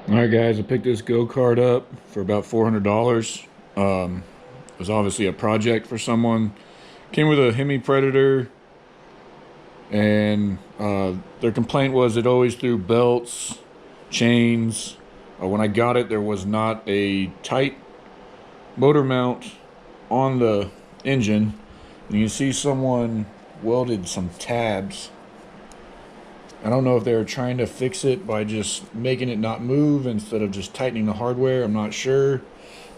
Alright guys, I picked this go-kart up for about $400. It was obviously a project for someone. Came with a Hemi Predator, and their complaint was it always threw belts, chains. When I got it, there was not a tight motor mount on the engine. And you can see someone welded some tabs. I don't know if they were trying to fix it by just making it not move instead of just tightening the hardware. I'm not sure.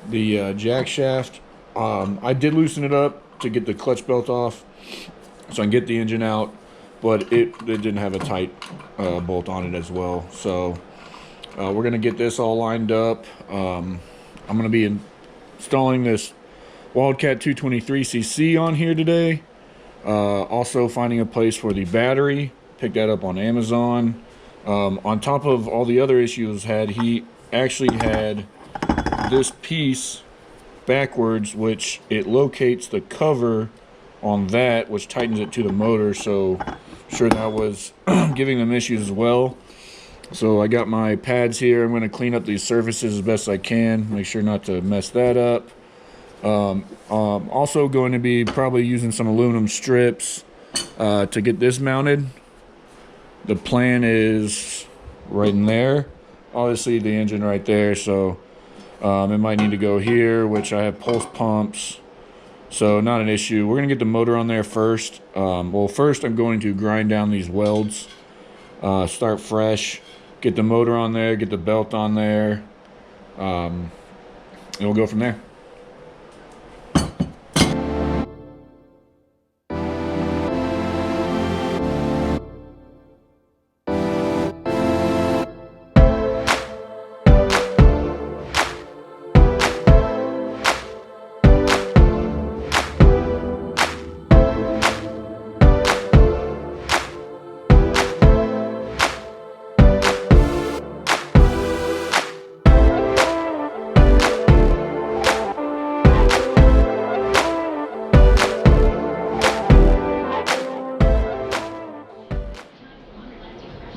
The jack shaft, I did loosen it up to get the clutch belt off so I can get the engine out, but it didn't have a tight bolt on it as well. So we're going to get this all lined up. I'm going to be installing this wildcat223 cc on here today. Also finding a place for the battery. Picked that up on Amazon. On top of all the other issues he actually had this piece backwards, which it locates the cover on that, which tightens it to the motor. So sure, that was giving them issues as well. So I got my pads here. I'm going to clean up these surfaces as best I can, make sure not to mess that up. Also going to be probably using some aluminum strips to get this mounted. The plan is right in there. Obviously the engine right there, so it might need to go here, which I have pulse pumps, so not an issue. We're gonna get the motor on there first. Well, first I'm going to grind down these welds, start fresh, get the motor on there, get the belt on there, and we'll go from there.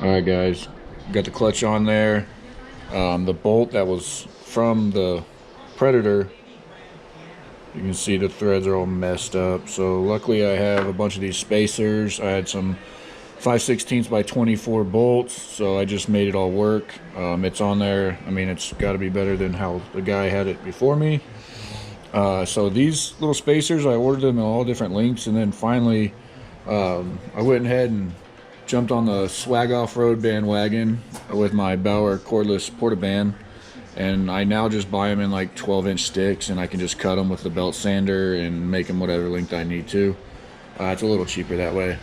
Alright guys, got the clutch on there. The bolt that was from the Predator, you can see the threads are all messed up. So luckily I have a bunch of these spacers. I had some 5/16 by 24 bolts, so I just made it all work. It's on there. I mean, it's got to be better than how the guy had it before me. So these little spacers, I ordered them in all different lengths, and then finally I went ahead and jumped on the swag off-road bandwagon with my Bauer cordless portaband, and I now just buy them in like 12-inch sticks, and I can just cut them with the belt sander and make them whatever length I need to. It's a little cheaper that way.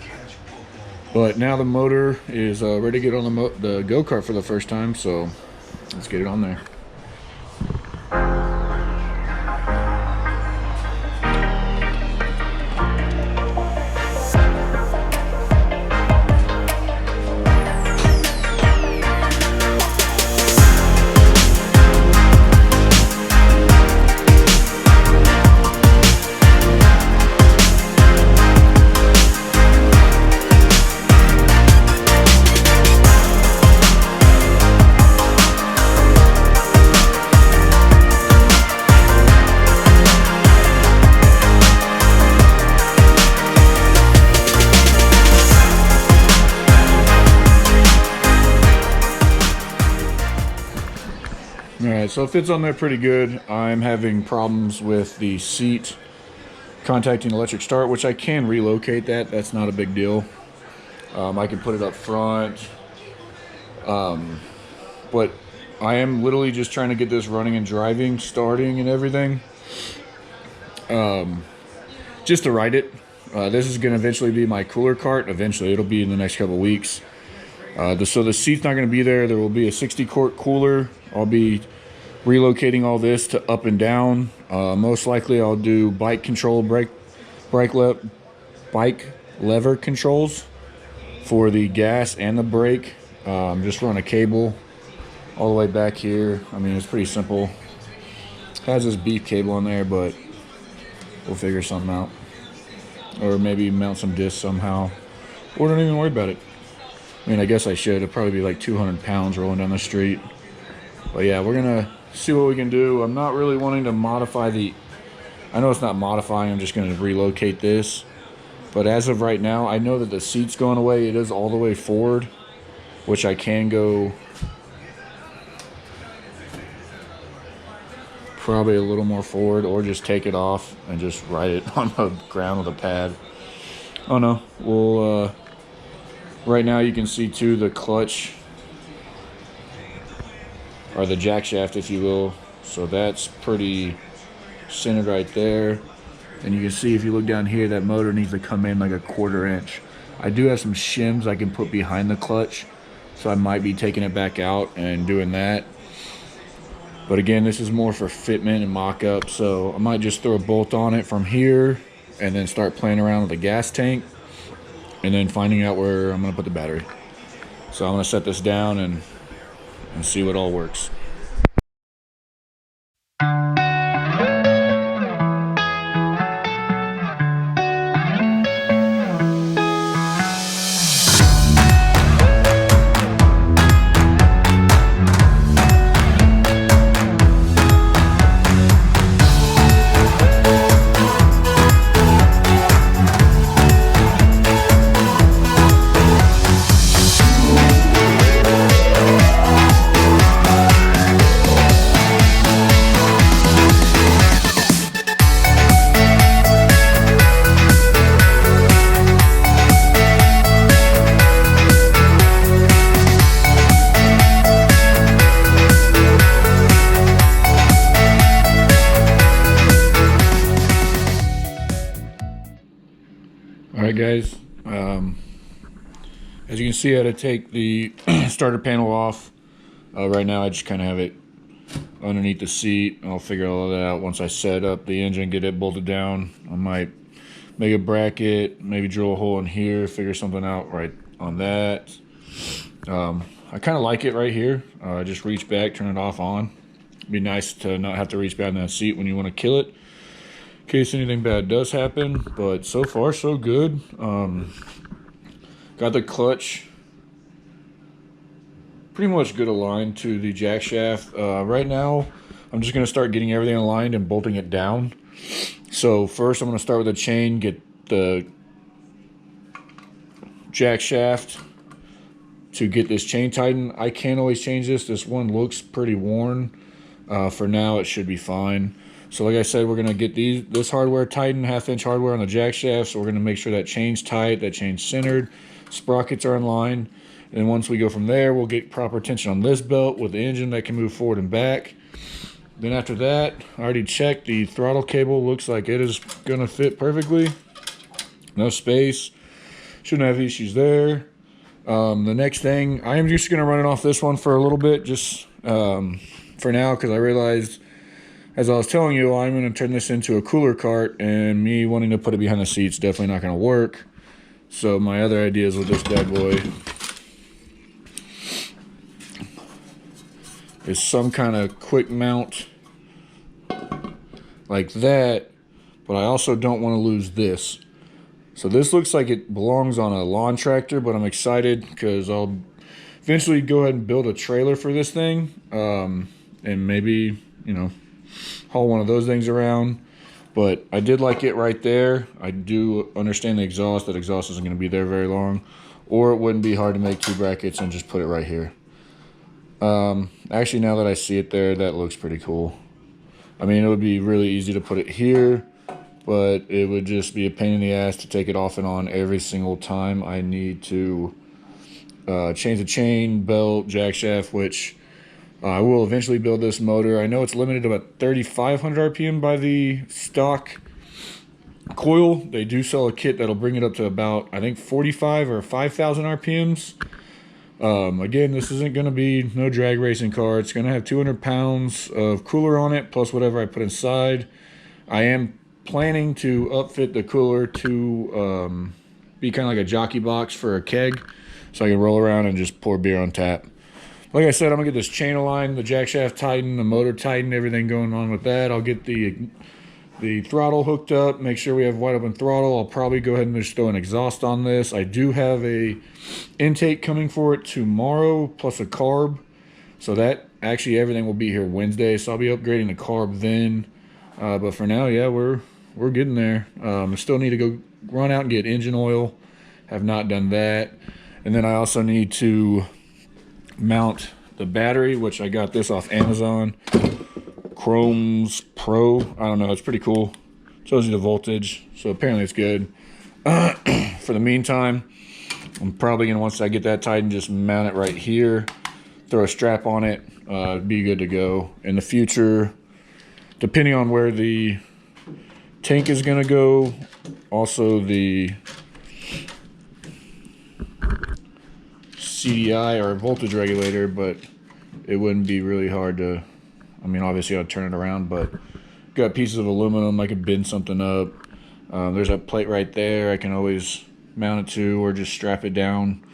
But now the motor is ready to get on the go-kart for the first time, so let's get it on there. Alright, so it fits on there pretty good. I'm having problems with the seat contacting electric start, which I can relocate that. That's not a big deal. I can put it up front. But I am literally just trying to get this running and driving, starting and everything. Just to ride it. This is going to eventually be my cooler cart. Eventually, it'll be in the next couple of weeks. So the seat's not going to be there. There will be a 60-quart cooler. I'll be relocating all this to up and down. Most likely I'll do bike control, bike lever controls for the gas and the brake. Just run a cable all the way back here. I mean, it's pretty simple. It has this beef cable on there, but we'll figure something out. Or maybe mount some discs somehow. Or don't even worry about it. I mean, I guess I should. It'd probably be like 200 pounds rolling down the street. But yeah, we're gonna see what we can do. I'm not really wanting to modify the, I know it's not modifying, I'm just gonna relocate this. But as of right now, I know that the seat's going away. It is all the way forward, which I can go probably a little more forward, or just take it off and just ride it on the ground with a pad. Oh no, we'll, right now you can see too the clutch, or the jack shaft if you will. So that's pretty centered right there. And you can see if you look down here, that motor needs to come in like a 1/4 inch. I do have some shims I can put behind the clutch, so I might be taking it back out and doing that. But again, this is more for fitment and mock-up, so I might just throw a bolt on it from here and then start playing around with the gas tank and then finding out where I'm gonna put the battery. So I'm gonna set this down and see what all works. Alright guys, as you can see, I had to take the starter panel off. Right now I just kind of have it underneath the seat. I'll figure all that out once I set up the engine, get it bolted down. I might make a bracket, maybe drill a hole in here, figure something out right on that. I kind of like it right here. Just reach back, turn it off on. It'd be nice to not have to reach back in that seat when you want to kill it, in case anything bad does happen. But so far so good. Got the clutch pretty much good aligned to the jack shaft. Right now I'm just going to start getting everything aligned and bolting it down. So first I'm going to start with the chain, get the jack shaft to get this chain tightened. I can always change this. This one looks pretty worn. For now it should be fine. So like I said, we're going to get this hardware tightened, 1/2 inch hardware on the jack shaft. So we're going to make sure that chain's tight, that chain's centered, sprockets are in line. And once we go from there, we'll get proper tension on this belt with the engine that can move forward and back. Then after that, I already checked the throttle cable. Looks like it is going to fit perfectly. No space. Shouldn't have issues there. The next thing, I am just going to run it off this one for a little bit, just for now, because I realized, as I was telling you, I'm going to turn this into a cooler cart, and me wanting to put it behind the seat's definitely not going to work. So my other ideas with this bad boy is some kind of quick mount like that, but I also don't want to lose this. So this looks like it belongs on a lawn tractor, but I'm excited because I'll eventually go ahead and build a trailer for this thing, and maybe, you know, haul one of those things around. But I did like it right there. I do understand the exhaust. That exhaust isn't going to be there very long, or it wouldn't be hard to make 2 brackets and just put it right here. Actually, now that I see it there, that looks pretty cool. I mean, it would be really easy to put it here, but it would just be a pain in the ass to take it off and on every single time I need to change the chain, belt, jack shaft, which I will eventually build this motor. I know it's limited to about 3,500 RPM by the stock coil. They do sell a kit that'll bring it up to about, I think, 45 or 5,000 RPMs. Again, this isn't going to be no drag racing car. It's going to have 200 pounds of cooler on it, plus whatever I put inside. I am planning to upfit the cooler to be kind of like a jockey box for a keg, so I can roll around and just pour beer on tap. Like I said, I'm going to get this chain aligned, the jack shaft tightened, the motor tightened, everything going on with that. I'll get the throttle hooked up, make sure we have wide open throttle. I'll probably go ahead and just throw an exhaust on this. I do have a intake coming for it tomorrow, plus a carb. So that actually everything will be here Wednesday. So I'll be upgrading the carb then. But for now, yeah, we're getting there. I still need to go run out and get engine oil. Have not done that. And then I also need to mount the battery, which I got this off Amazon. Chrome's Pro. I don't know. It's pretty cool. Shows you the voltage. So apparently it's good. For the meantime, I'm probably going to, once I get that tightened, just mount it right here. Throw a strap on it. Be good to go. In the future, depending on where the tank is going to go, also the CDI or voltage regulator, but it wouldn't be really hard to, I mean, obviously I'd turn it around, but got pieces of aluminum I could bend something up. There's a plate right there I can always mount it to, or just strap it down,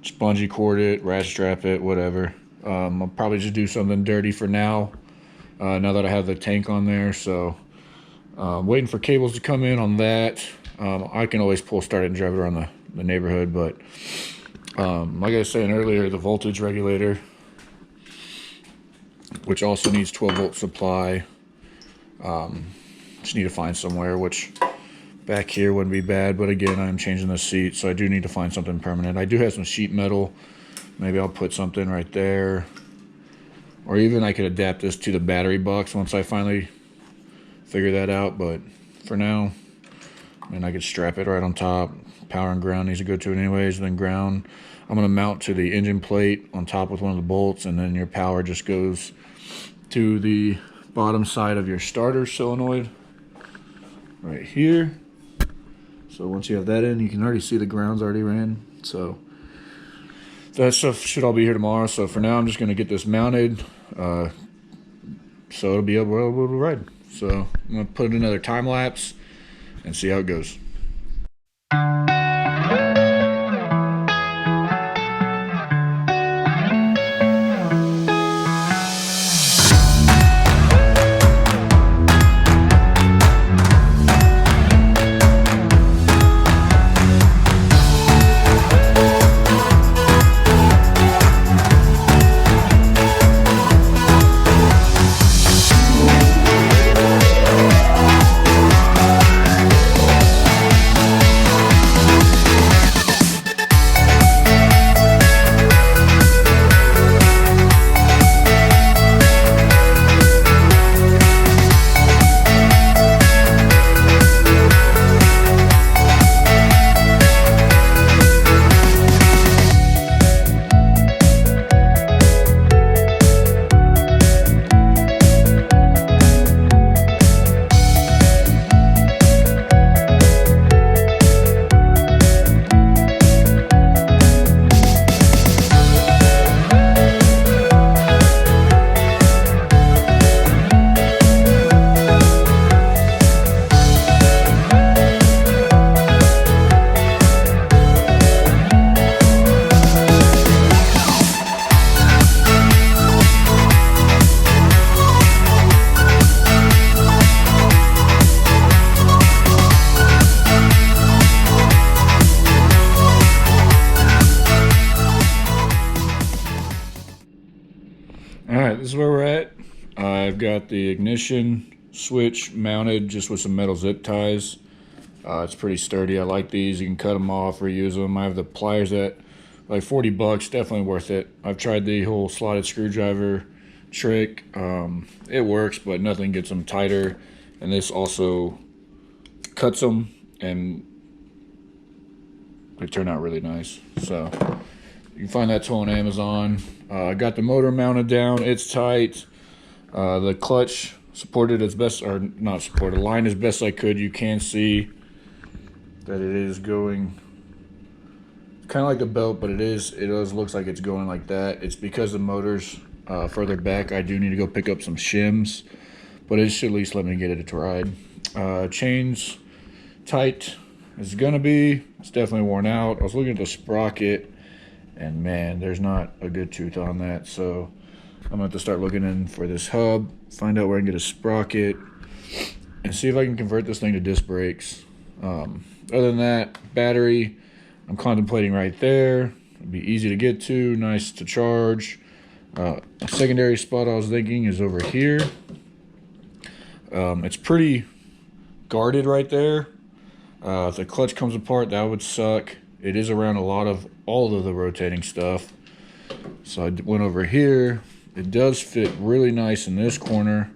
just bungee cord it, rat strap it, whatever. I'll probably just do something dirty for now, now that I have the tank on there. So waiting for cables to come in on that. I can always pull start it and drive it around the neighborhood, but like I was saying earlier, the voltage regulator, which also needs 12-volt supply, just need to find somewhere, which back here wouldn't be bad, but again, I'm changing the seat, so I do need to find something permanent. I do have some sheet metal. Maybe I'll put something right there, or even I could adapt this to the battery box once I finally figure that out. But for now, I mean, I could strap it right on top. Power and ground needs to go to it anyways. Then ground, I'm going to mount to the engine plate on top with one of the bolts, and then your power just goes to the bottom side of your starter solenoid right here. So once you have that in, you can already see the ground's already ran. So that stuff should all be here tomorrow. So for now, I'm just going to get this mounted, so it'll be able to ride. So I'm going to put another time lapse and see how it goes. Alright, this is where we're at. I've got the ignition switch mounted just with some metal zip ties. It's pretty sturdy. I like these. You can cut them off, reuse them. I have the pliers at like 40 bucks. Definitely worth it. I've tried the whole slotted screwdriver trick. It works, but nothing gets them tighter. And this also cuts them, and they turn out really nice. So you can find that tool on Amazon. I got the motor mounted down. It's tight. The clutch supported as best, or not supported, lined as best I could. You can see that it is going kind of like the belt, but it does looks like it's going like that. It's because the motor's further back. I do need to go pick up some shims, but it should at least let me get it to ride. Chains tight as it's gonna be. It's definitely worn out. I was looking at the sprocket, and man, there's not a good tooth on that. So I'm gonna have to start looking in for this hub, find out where I can get a sprocket, and see if I can convert this thing to disc brakes. Other than that, battery, I'm contemplating right there. It'd be easy to get to, nice to charge. A secondary spot I was thinking is over here. It's pretty guarded right there. If the clutch comes apart, that would suck. It is around a lot of all of the rotating stuff. So I went over here. It does fit really nice in this corner.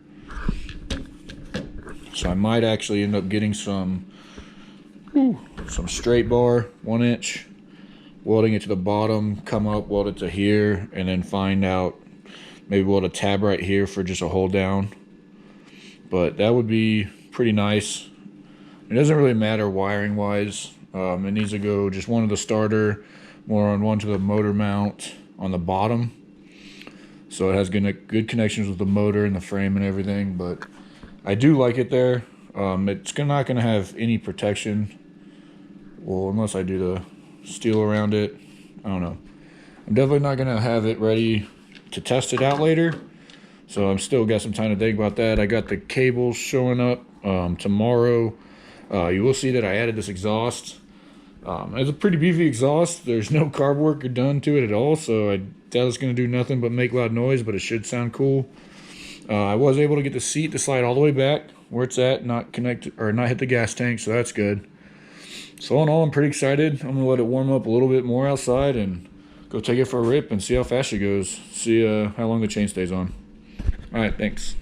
So I might actually end up getting some straight bar, 1 inch, welding it to the bottom, come up, weld it to here, and then find out, maybe weld a tab right here for just a hold down. But that would be pretty nice. It doesn't really matter wiring wise. It needs to go just one to the starter, more on one to the motor mount on the bottom. So it has good connections with the motor and the frame and everything, but I do like it there. It's not going to have any protection. Well, unless I do the steel around it. I don't know. I'm definitely not going to have it ready to test it out later. So I'm still got some time to think about that. I got the cables showing up tomorrow. You will see that I added this exhaust. It's a pretty beefy exhaust. There's no carb work done to it at all, so I doubt it's going to do nothing but make loud noise, but it should sound cool. I was able to get the seat to slide all the way back where it's at, not connect or not hit the gas tank, so that's good. So all in all, I'm pretty excited. I'm going to let it warm up a little bit more outside and go take it for a rip and see how fast it goes. See how long the chain stays on. All right, thanks.